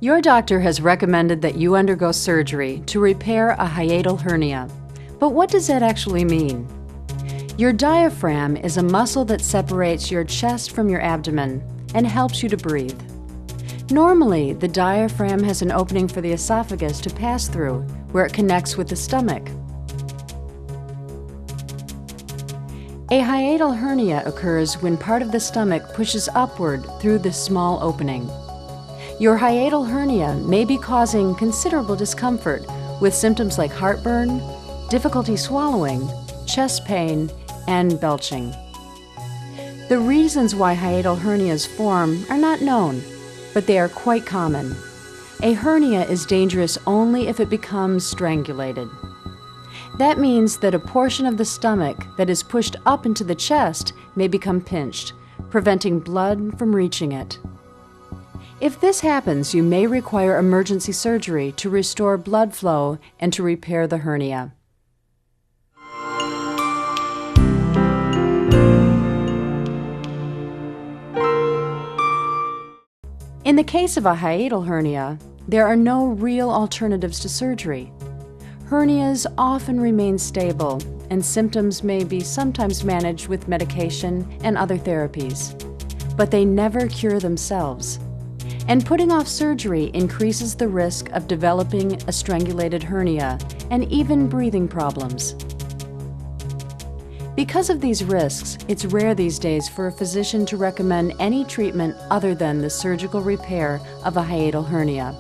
Your doctor has recommended that you undergo surgery to repair a hiatal hernia. But what does that actually mean? Your diaphragm is a muscle that separates your chest from your abdomen and helps you to breathe. Normally, the diaphragm has an opening for the esophagus to pass through, where it connects with the stomach. A hiatal hernia occurs when part of the stomach pushes upward through this small opening. Your hiatal hernia may be causing considerable discomfort with symptoms like heartburn, difficulty swallowing, chest pain, and belching. The reasons why hiatal hernias form are not known, but they are quite common. A hernia is dangerous only if it becomes strangulated. That means that a portion of the stomach that is pushed up into the chest may become pinched, preventing blood from reaching it. If this happens, you may require emergency surgery to restore blood flow and to repair the hernia. In the case of a hiatal hernia, there are no real alternatives to surgery. Hernias often remain stable, and symptoms may be sometimes managed with medication and other therapies, but they never cure themselves. And putting off surgery increases the risk of developing a strangulated hernia and even breathing problems. Because of these risks, it's rare these days for a physician to recommend any treatment other than the surgical repair of a hiatal hernia.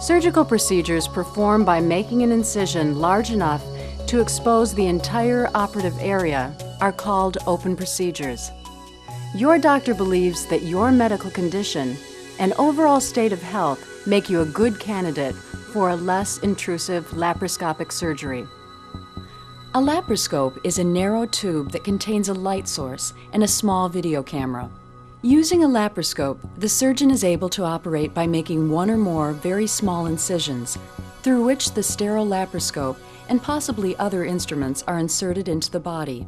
Surgical procedures performed by making an incision large enough to expose the entire operative area are called open procedures. Your doctor believes that your medical condition and overall state of health make you a good candidate for a less intrusive laparoscopic surgery. A laparoscope is a narrow tube that contains a light source and a small video camera. Using a laparoscope, the surgeon is able to operate by making one or more very small incisions, through which the sterile laparoscope and possibly other instruments are inserted into the body.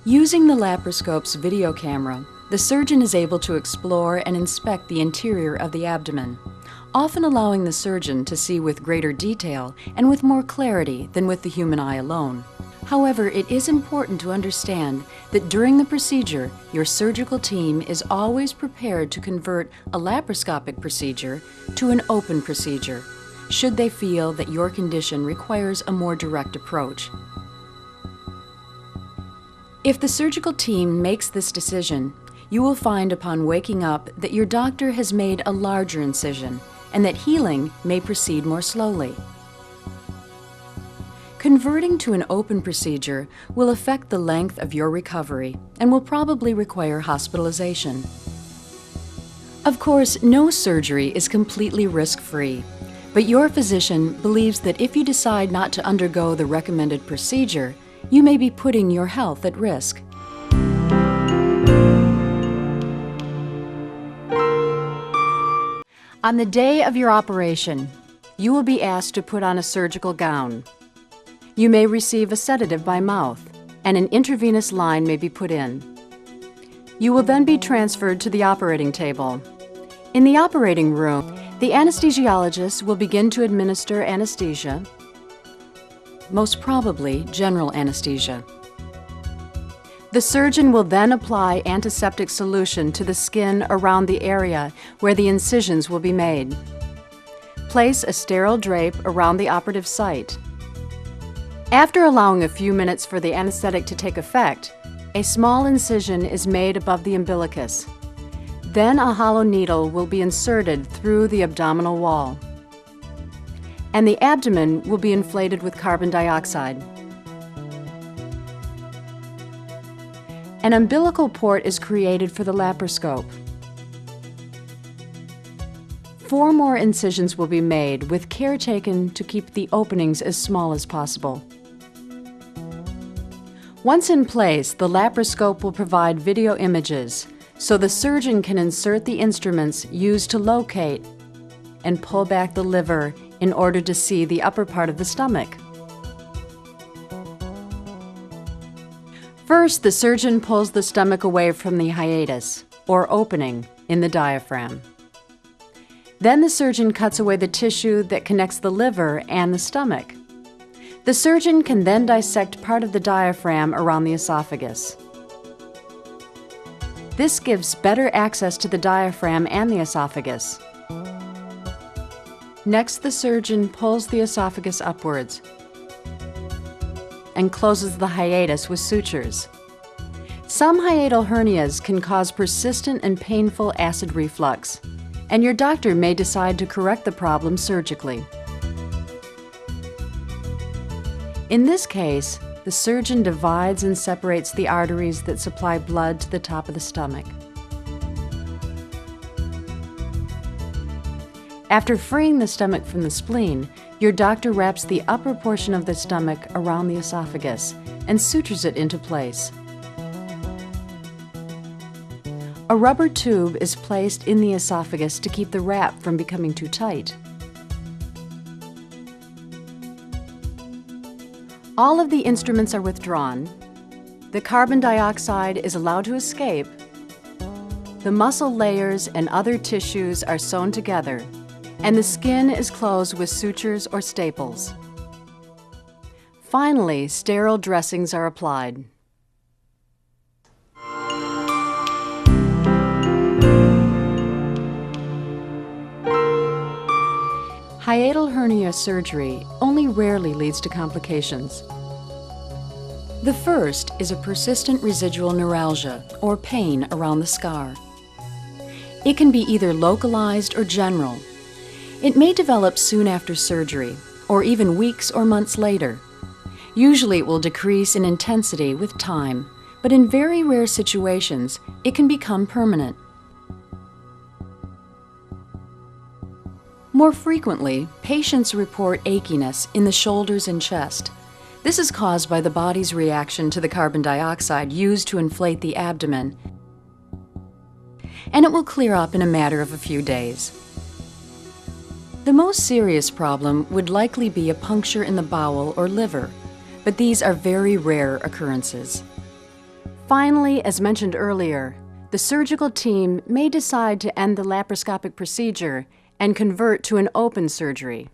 Using the laparoscope's video camera, the surgeon is able to explore and inspect the interior of the abdomen, often allowing the surgeon to see with greater detail and with more clarity than with the human eye alone. However, it is important to understand that during the procedure, your surgical team is always prepared to convert a laparoscopic procedure to an open procedure, should they feel that your condition requires a more direct approach. If the surgical team makes this decision, you will find upon waking up that your doctor has made a larger incision and that healing may proceed more slowly. Converting to an open procedure will affect the length of your recovery and will probably require hospitalization. Of course, no surgery is completely risk-free, but your physician believes that if you decide not to undergo the recommended procedure, you may be putting your health at risk. On the day of your operation, you will be asked to put on a surgical gown. You may receive a sedative by mouth, and an intravenous line may be put in. You will then be transferred to the operating table. In the operating room, the anesthesiologist will begin to administer anesthesia, most probably general anesthesia. The surgeon will then apply antiseptic solution to the skin around the area where the incisions will be made. Place a sterile drape around the operative site. After allowing a few minutes for the anesthetic to take effect, a small incision is made above the umbilicus. Then a hollow needle will be inserted through the abdominal wall, and the abdomen will be inflated with carbon dioxide. An umbilical port is created for the laparoscope. 4 more incisions will be made, with care taken to keep the openings as small as possible. Once in place, the laparoscope will provide video images, so the surgeon can insert the instruments used to locate and pull back the liver in order to see the upper part of the stomach. First, the surgeon pulls the stomach away from the hiatus, or opening, in the diaphragm. Then the surgeon cuts away the tissue that connects the liver and the stomach. The surgeon can then dissect part of the diaphragm around the esophagus. This gives better access to the diaphragm and the esophagus. Next, the surgeon pulls the esophagus upwards and closes the hiatus with sutures. Some hiatal hernias can cause persistent and painful acid reflux, and your doctor may decide to correct the problem surgically. In this case, the surgeon divides and separates the arteries that supply blood to the top of the stomach. After freeing the stomach from the spleen, your doctor wraps the upper portion of the stomach around the esophagus and sutures it into place. A rubber tube is placed in the esophagus to keep the wrap from becoming too tight. All of the instruments are withdrawn. The carbon dioxide is allowed to escape. The muscle layers and other tissues are sewn together, and the skin is closed with sutures or staples. Finally, sterile dressings are applied. Hiatal hernia surgery only rarely leads to complications. The first is a persistent residual neuralgia, or pain around the scar. It can be either localized or general. It may develop soon after surgery, or even weeks or months later. Usually it will decrease in intensity with time, but in very rare situations, it can become permanent. More frequently, patients report achiness in the shoulders and chest. This is caused by the body's reaction to the carbon dioxide used to inflate the abdomen, and it will clear up in a matter of a few days. The most serious problem would likely be a puncture in the bowel or liver, but these are very rare occurrences. Finally, as mentioned earlier, the surgical team may decide to end the laparoscopic procedure and convert to an open surgery.